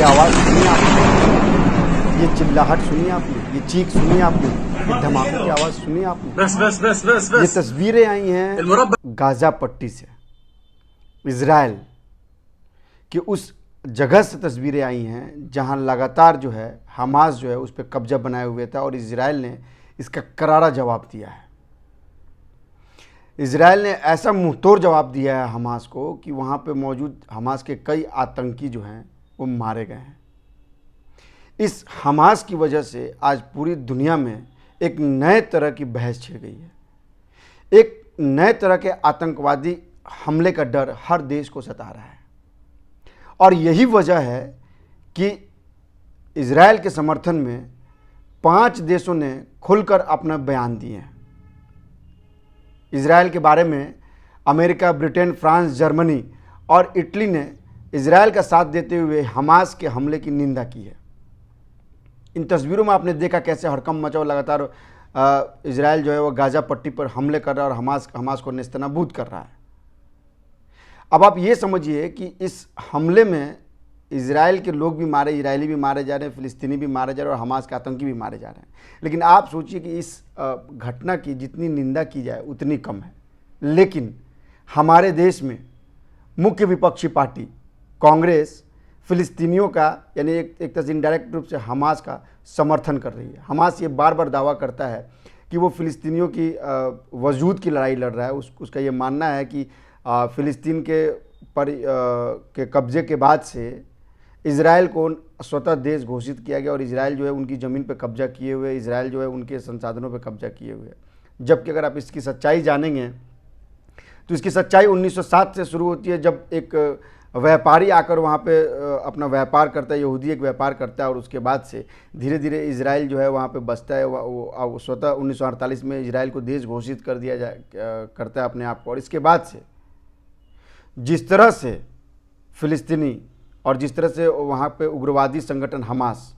आवाज़ सुनी आपने, ये चिल्लाहट सुनी आपने, ये चीख सुनी आपने, ये धमाकों की आवाज़ सुनी आपने। बस बस बस बस ये बस तस्वीरें आई हैं गाज़ा पट्टी से, इज़राइल कि उस जगह से तस्वीरें आई हैं जहां लगातार जो है हमास जो है उस पर कब्जा बनाए हुए था और इज़राइल ने इसका करारा जवाब दिया है। इज़राइल ने ऐसा मुंहतोड़ जवाब दिया है हमास को कि वहाँ पे मौजूद हमास के कई आतंकी जो हैं वो मारे गए हैं। इस हमास की वजह से आज पूरी दुनिया में एक नए तरह की बहस छिड़ गई है। एक नए तरह के आतंकवादी हमले का डर हर देश को सता रहा है और यही वजह है कि इज़राइल के समर्थन में 5 देशों ने खुलकर अपना बयान दिए हैं। इज़राइल के बारे में अमेरिका, ब्रिटेन, फ्रांस, जर्मनी और इटली ने इज़राइल का साथ देते हुए हमास के हमले की निंदा की है। इन तस्वीरों में आपने देखा कैसे हड़कंप मचा और लगातार इज़राइल जो है वो गाज़ा पट्टी पर हमले कर रहा है और हमास को नेस्तनाबूद कर रहा है। अब आप ये समझिए कि इस हमले में इज़राइल के लोग भी मारे, इजरायली भी मारे जा रहे हैं, फ़िलिस्तीनी भी मारे जा रहे हैं और हमास के आतंकी भी मारे जा रहे हैं। लेकिन आप सोचिए कि इस घटना की जितनी निंदा की जाए उतनी कम है। लेकिन हमारे देश में मुख्य विपक्षी पार्टी कांग्रेस फ़िलिस्तीनियों का यानी एक तरह से इनडायरेक्ट रूप से हमास का समर्थन कर रही है। हमास ये बार बार दावा करता है कि वो फ़िलिस्तीनियों की वजूद की लड़ाई लड़ रहा है। उसका ये मानना है कि फ़िलिस्तीन के कब्ज़े के बाद से इज़राइल को स्वतः देश घोषित किया गया और इज़राइल जो है उनकी ज़मीन पर कब्जा किए हुए, इज़राइल जो है उनके संसाधनों पर कब्जा किए हुए। जबकि अगर आप इसकी सच्चाई जानेंगे तो इसकी सच्चाई 1907 से शुरू होती है, जब एक व्यापारी आकर वहाँ पे अपना व्यापार करता है, यहूदी एक व्यापार करता है और उसके बाद से धीरे धीरे इज़राइल जो है वहाँ पे बसता है। वो स्वतः 1948 में इज़राइल को देश घोषित कर दिया करता है अपने आप को। और इसके बाद से जिस तरह से फ़िलिस्तीनी और जिस तरह से वहाँ पे उग्रवादी संगठन हमास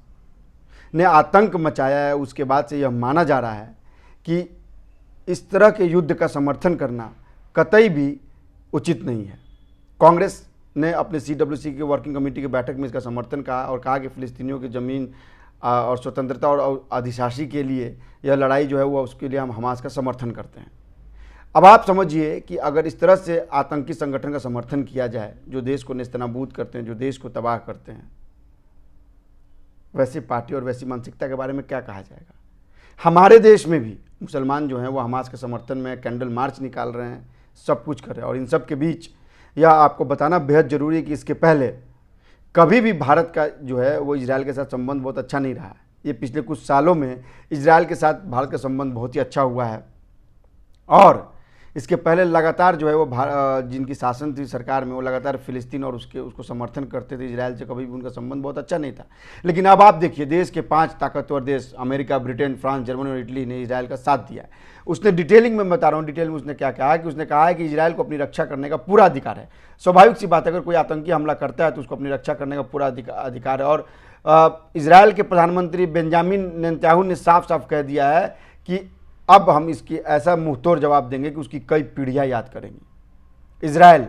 ने आतंक मचाया है, उसके बाद से यह माना जा रहा है कि इस तरह के युद्ध का समर्थन करना कतई भी उचित नहीं है। कांग्रेस ने अपने CWC के वर्किंग कमेटी की बैठक में इसका समर्थन कहा और कहा कि फ़िलिस्तीनियों की ज़मीन और स्वतंत्रता और अधिशासी के लिए यह लड़ाई जो है वो उसके लिए हम हमास का समर्थन करते हैं। अब आप समझिए कि अगर इस तरह से आतंकी संगठन का समर्थन किया जाए जो देश को नेस्तनाबूद करते हैं, जो देश को तबाह करते हैं, वैसी पार्टी और वैसी मानसिकता के बारे में क्या कहा जाएगा। हमारे देश में भी मुसलमान जो हैं वो हमास के समर्थन में कैंडल मार्च निकाल रहे हैं, सब कुछ कर रहे हैं। और इन सब के बीच यह आपको बताना बेहद ज़रूरी है कि इसके पहले कभी भी भारत का जो है वो इजराइल के साथ संबंध बहुत अच्छा नहीं रहा है। ये पिछले कुछ सालों में इजराइल के साथ भारत का संबंध बहुत ही अच्छा हुआ है और इसके पहले लगातार जो है वो जिनकी शासन थी सरकार में वो लगातार फ़िलिस्तीन और उसको समर्थन करते थे। इजराइल से कभी भी उनका संबंध बहुत अच्छा नहीं था। लेकिन अब आप देखिए देश के 5 ताकतवर देश अमेरिका, ब्रिटेन, फ्रांस, जर्मनी और इटली ने इजराइल का साथ दिया है। उसने डिटेलिंग में बता रहा हूँ, डिटेल में उसने क्या कहा है कि उसने कहा है कि इजराइल को अपनी रक्षा करने का पूरा अधिकार है। स्वाभाविक सी बात है, अगर कोई आतंकी हमला करता है तो उसको अपनी रक्षा करने का पूरा अधिकार है। और इजराइल के प्रधानमंत्री बेंजामिन नेतन्याहू ने साफ साफ कह दिया है कि अब हम इसकी ऐसा मुंहतोड़ जवाब देंगे कि उसकी कई पीढ़ियां याद करेंगी। इजराइल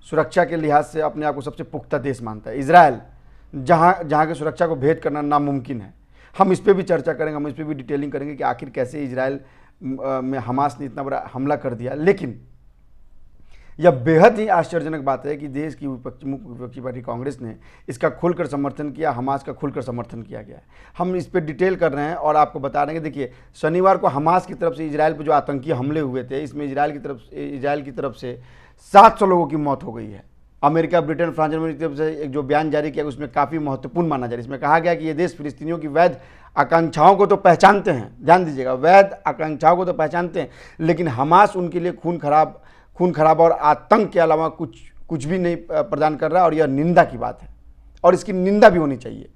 सुरक्षा के लिहाज से अपने आप को सबसे पुख्ता देश मानता है। इजराइल जहां की सुरक्षा को भेद करना नामुमकिन है। हम इस पर भी चर्चा करेंगे, हम इस पर भी डिटेलिंग करेंगे कि आखिर कैसे इजराइल में हमास ने इतना बड़ा हमला कर दिया। लेकिन यह बेहद ही आश्चर्यजनक बात है कि देश की मुख्य विपक्षी पार्टी कांग्रेस ने इसका खुलकर समर्थन किया, हमास का खुलकर समर्थन किया गया है। हम इस पर डिटेल कर रहे हैं और आपको बता रहे हैं कि देखिए शनिवार को हमास की तरफ से इजराइल पर जो आतंकी हमले हुए थे, इसमें इजराइल की तरफ से 700 लोगों की मौत हो गई है। अमेरिका, ब्रिटेन, फ्रांस, जर्मनी की तरफ से एक जो बयान जारी किया उसमें काफ़ी महत्वपूर्ण माना जा रहा है। इसमें कहा गया कि ये देश फिलिस्तीनियों की वैध आकांक्षाओं को तो पहचानते हैं, ध्यान दीजिएगा, वैध आकांक्षाओं को तो पहचानते हैं, लेकिन हमास उनके लिए खून खराबा और आतंक के अलावा कुछ भी नहीं प्रदान कर रहा। और यह निंदा की बात है और इसकी निंदा भी होनी चाहिए।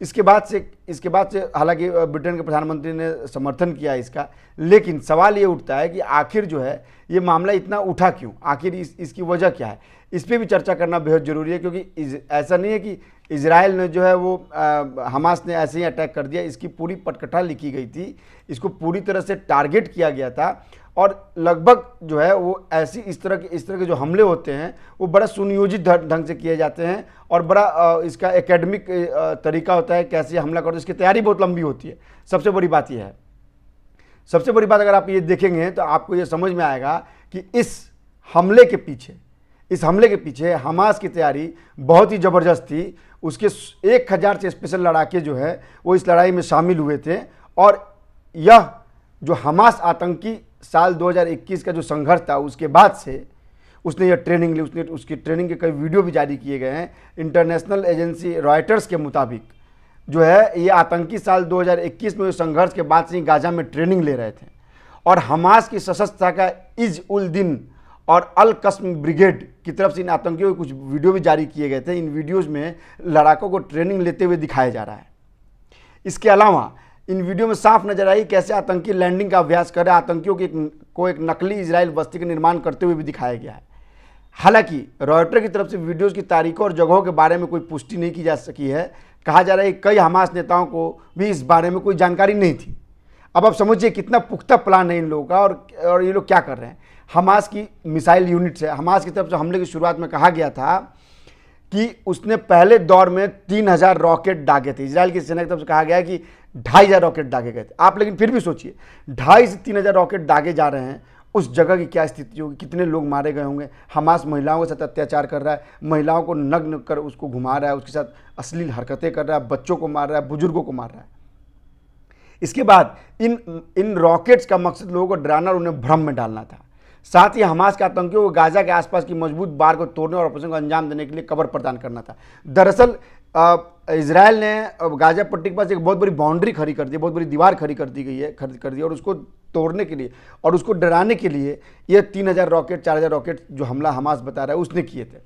इसके बाद से हालांकि ब्रिटेन के प्रधानमंत्री ने समर्थन किया इसका, लेकिन सवाल ये उठता है कि आखिर जो है ये मामला इतना उठा क्यों, आखिर इसकी वजह क्या है। इस पर भी चर्चा करना बेहद ज़रूरी है क्योंकि ऐसा नहीं है कि इजराइल ने जो है वो हमास ने ऐसे ही अटैक कर दिया। इसकी पूरी पटकथा लिखी गई थी, इसको पूरी तरह से टारगेट किया गया था और लगभग जो है वो इस तरह के जो हमले होते हैं वो बड़ा सुनियोजित ढंग से किए जाते हैं और बड़ा इसका एकेडमिक तरीका होता है कैसे हमला करो, इसकी तैयारी बहुत लंबी होती है। सबसे बड़ी बात यह है, सबसे बड़ी बात अगर आप ये देखेंगे तो आपको ये समझ में आएगा कि इस हमले के पीछे हमास की तैयारी बहुत ही ज़बरदस्त थी। उसके 1000 से स्पेशल लड़ाके जो है वो इस लड़ाई में शामिल हुए थे और यह जो हमास आतंकी साल 2021 का जो संघर्ष था उसके बाद से उसने यह ट्रेनिंग ली। उसकी ट्रेनिंग के कई वीडियो भी जारी किए गए हैं। इंटरनेशनल एजेंसी रॉयटर्स के मुताबिक जो है ये आतंकी साल 2021 में संघर्ष के बाद से ही गाजा में ट्रेनिंग ले रहे थे और हमास की सशस्त्रता का इज उल दिन और अल कस्म ब्रिगेड की तरफ से इन आतंकियों के कुछ वीडियो भी जारी किए गए थे। इन वीडियोज़ में लड़ाकों को ट्रेनिंग लेते हुए दिखाया जा रहा है। इसके अलावा इन वीडियो में साफ नजर आई कैसे आतंकी लैंडिंग का अभ्यास कर रहे आतंकियों को एक नकली इजराइल बस्ती का निर्माण करते हुए भी दिखाया गया है। हालांकि रॉयटर की तरफ से वीडियोज़ की तारीखों और जगहों के बारे में कोई पुष्टि नहीं की जा सकी है। कहा जा रहा है कि कई हमास नेताओं को भी इस बारे में कोई जानकारी नहीं थी। अब आप समझिए कितना पुख्ता प्लान है इन लोगों का और ये लोग क्या कर रहे हैं। हमास की मिसाइल यूनिट है, हमास की तरफ से हमले की शुरुआत में कहा गया था कि उसने पहले दौर में 3000 रॉकेट दागे थे। इजराइल की सेना की तरफ से कहा गया है कि 2500 रॉकेट दागे गए थे। आप लेकिन फिर भी सोचिए 2500 से 3000 रॉकेट दागे जा रहे हैं, उस जगह की क्या स्थिति होगी, कितने लोग मारे गए होंगे। हमास महिलाओं के साथ अत्याचार कर रहा है, महिलाओं को नग्न कर उसको घुमा रहा है, उसके साथ अश्लील हरकतें कर रहा है, बच्चों को मार रहा है, बुजुर्गों को मार रहा है। इसके बाद इन रॉकेट्स का मकसद लोगों को डराना और उन्हें भ्रम में डालना था। साथ ही हमास के आतंकियों को गाजा के आसपास की मजबूत बार को तोड़ने और ऑपरेशन को अंजाम देने के लिए कवर प्रदान करना था। दरअसल इजराइल ने गाजा पट्टी के पास एक बहुत बड़ी बाउंड्री खड़ी कर दी, बहुत बड़ी दीवार खड़ी कर दी और उसको तोड़ने के लिए और उसको डराने के लिए ये 3000 रॉकेट 4000 रॉकेट जो हमला हमास बता रहा है उसने किए थे।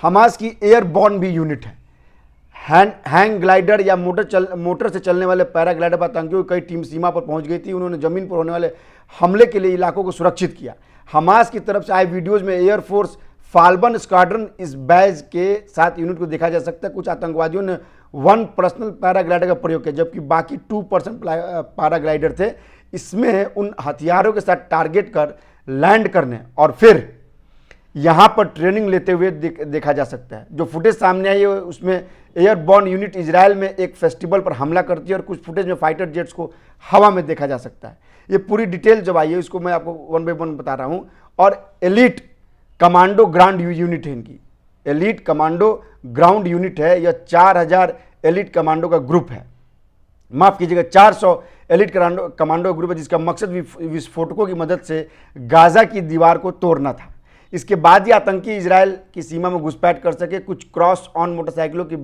हमास की एयरबॉर्न भी यूनिट है। हैंग ग्लाइडर या मोटर से चलने वाले पैराग्लाइडर आतंकियों की कई टीम सीमा पर पहुंच गई थी। उन्होंने जमीन पर होने वाले हमले के लिए इलाकों को सुरक्षित किया। हमास की तरफ से आए वीडियोज में एयरफोर्स फाल्कन स्क्वाड्रन इस बैच के साथ यूनिट को देखा जा सकता है। कुछ आतंकवादियों ने 1 पर्सनल पैराग्लाइडर का प्रयोग किया जबकि बाकी 2% पैराग्लाइडर थे। इसमें उन हथियारों के साथ टारगेट कर लैंड करने और फिर यहां पर ट्रेनिंग लेते हुए देखा जा सकता है। जो फुटेज सामने आई है उसमें एयरबॉर्न यूनिट इजराइल में एक फेस्टिवल पर हमला करती है और कुछ फुटेज में फाइटर जेट्स को हवा में देखा जा सकता है। ये पूरी डिटेल जब आई है इसको मैं आपको 1 by 1 बता रहा हूं। और एलिट कमांडो ग्राउंड यूनिट है इनकी, एलिट कमांडो ग्राउंड यूनिट है। यह 4000 एलिट कमांडो का ग्रुप है, माफ कीजिएगा 400 एलिट कमांडो ग्रुप है जिसका मकसद विस्फोटकों की मदद से गाजा की दीवार को तोड़ना था। इसके बाद ही आतंकी इजराइल की सीमा में घुसपैठ कर सके। कुछ क्रॉस ऑन मोटरसाइकिलों के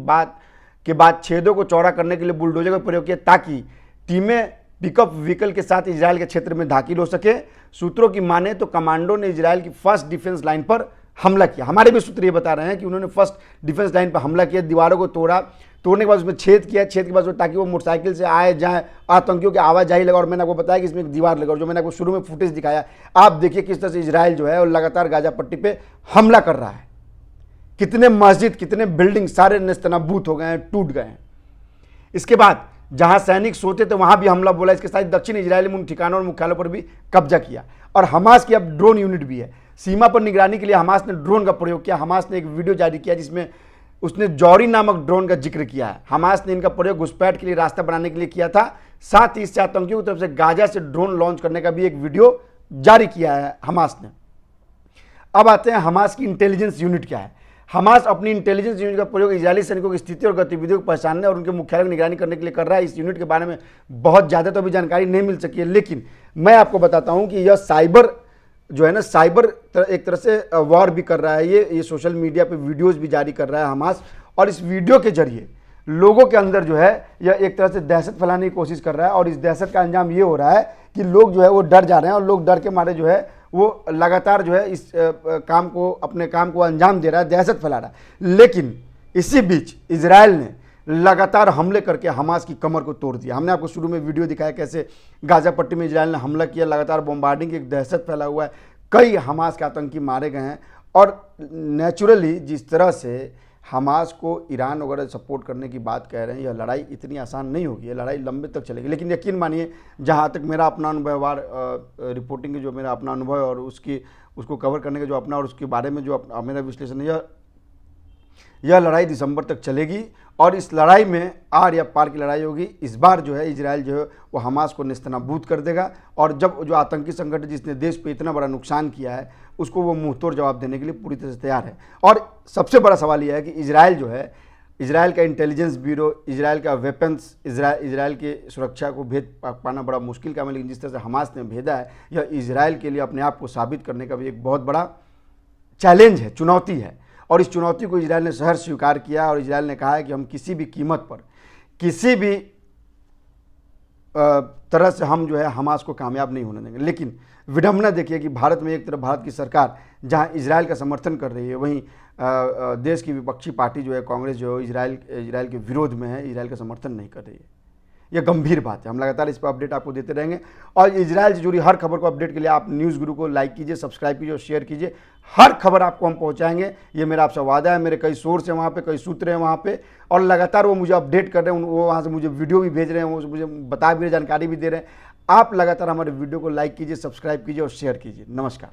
बाद छेदों को चौड़ा करने के लिए बुलडोजर का प्रयोग किया ताकि टीमें पिकअप व्हीकल के साथ इजराइल के क्षेत्र में दाखिल हो सके। सूत्रों की माने तो कमांडो ने इजराइल की फर्स्ट डिफेंस लाइन पर हमला किया। हमारे भी सूत्र ये बता रहे हैं कि उन्होंने फर्स्ट डिफेंस लाइन पर हमला किया, दीवारों को तोड़ने के बाद उसमें छेद किया, छेद के बाद ताकि वो मोटरसाइकिल से आए जाए, आतंकियों की आवाजाही लगा। और मैंने आपको बताया कि इसमें एक दीवार लगा और जो मैंने आपको शुरू में फुटेज दिखाया, आप देखिए किस तरह से इजराइल जो है वो लगातार गाजा पट्टी पे हमला कर रहा है। कितने मस्जिद, कितने बिल्डिंग सारे नेस्तनाबूत हो गए हैं, टूट गए हैं। इसके बाद जहां सैनिक सोते थे वहां भी हमला बोला। इसके साथ दक्षिण इजराइल में उन ठिकानों और मुख्यालयों पर भी कब्जा किया। और हमास की अब ड्रोन यूनिट भी है। सीमा पर निगरानी के लिए हमास ने ड्रोन का प्रयोग किया। हमास ने एक वीडियो जारी किया जिसमें उसने जौरी नामक ड्रोन का जिक्र किया है। हमास ने इनका प्रयोग घुसपैठ के लिए रास्ता बनाने के लिए किया था। साथ ही इससे आतंकियों की तरफ से गाजा से ड्रोन लॉन्च करने का भी एक वीडियो जारी किया है हमास ने। अब आते हैं हमास की इंटेलिजेंस यूनिट क्या है। हमास अपनी इंटेलिजेंस यूनिट का प्रयोग इजरायली सैनिकों की स्थिति और गतिविधियों को पहचानने और उनके मुख्यालय की निगरानी करने के लिए कर रहा है। इस यूनिट के बारे में बहुत ज़्यादा तो अभी जानकारी नहीं मिल सकी है, लेकिन मैं आपको बताता हूं कि यह साइबर जो है ना, साइबर एक तरह से वॉर भी कर रहा है। ये सोशल मीडिया पे वीडियोस भी जारी कर रहा है हमास, और इस वीडियो के जरिए लोगों के अंदर जो है यह एक तरह से दहशत फैलाने की कोशिश कर रहा है। और इस दहशत का अंजाम ये हो रहा है कि लोग जो है वो डर जा रहे हैं और लोग डर के मारे जो है वो लगातार जो है इस अपने काम को अंजाम दे रहा है, दहशत फैला रहा है। लेकिन इसी बीच इजराइल ने लगातार हमले करके हमास की कमर को तोड़ दिया। हमने आपको शुरू में वीडियो दिखाया कैसे गाजा पट्टी में इजराइल ने हमला किया, लगातार बॉम्बार्डिंग की एक दहशत फैला हुआ है, कई हमास के आतंकी मारे गए हैं। और नेचुरली जिस तरह से हमास को ईरान वगैरह सपोर्ट करने की बात कह रहे हैं, यह लड़ाई इतनी आसान नहीं होगी, यह लड़ाई लंबे तक चलेगी। लेकिन यकीन मानिए, जहाँ तक मेरा अपना अनुभव रिपोर्टिंग की जो मेरा अपना अनुभव है और उसको कवर करने का जो अपना और उसके बारे में जो मेरा विश्लेषण है, यह लड़ाई दिसंबर तक चलेगी और इस लड़ाई में आर या पार की लड़ाई होगी। इस बार जो है इजराइल जो है वो हमास को नेस्तनाबूद कर देगा और जब जो आतंकी संगठन जिसने देश पे इतना बड़ा नुकसान किया है उसको वो मुंहतोड़ जवाब देने के लिए पूरी तरह से तैयार है। और सबसे बड़ा सवाल यह है कि इजराइल जो है, इजराइल का इंटेलिजेंस ब्यूरो, इजराइल का वेपन्स, इजराइल के सुरक्षा को भेद पाना बड़ा मुश्किल काम है, लेकिन जिस तरह से हमास ने भेदा है यह इजराइल के लिए अपने आप को साबित करने का भी एक बहुत बड़ा चैलेंज है, चुनौती है। और इस चुनौती को इजराइल ने सहर्ष स्वीकार किया और इजराइल ने कहा है कि हम किसी भी कीमत पर, किसी भी तरह से हम जो है हमास को कामयाब नहीं होने देंगे। लेकिन विडंबना देखिए कि भारत में एक तरफ भारत की सरकार जहां इजराइल का समर्थन कर रही है, वहीं देश की विपक्षी पार्टी जो है कांग्रेस जो है इजराइल के विरोध में है, इजराइल का समर्थन नहीं कर रही है। यह गंभीर बात है। हम लगातार इस पर अपडेट आपको देते रहेंगे और इजराइल से जुड़ी हर खबर को अपडेट के लिए आप न्यूज़ गुरु को लाइक कीजिए, सब्सक्राइब कीजिए और शेयर कीजिए। हर खबर आपको हम पहुंचाएंगे, ये मेरा आपसे वादा है। मेरे कई सोर्स हैं वहाँ पे, कई सूत्र हैं वहाँ पे और लगातार वो मुझे अपडेट कर रहे हैं, वो वहाँ से मुझे वीडियो भी भेज रहे हैं, वो मुझे बता भी रहे, जानकारी भी दे रहे हैं। आप लगातार हमारे वीडियो को लाइक कीजिए, सब्सक्राइब कीजिए और शेयर कीजिए। नमस्कार।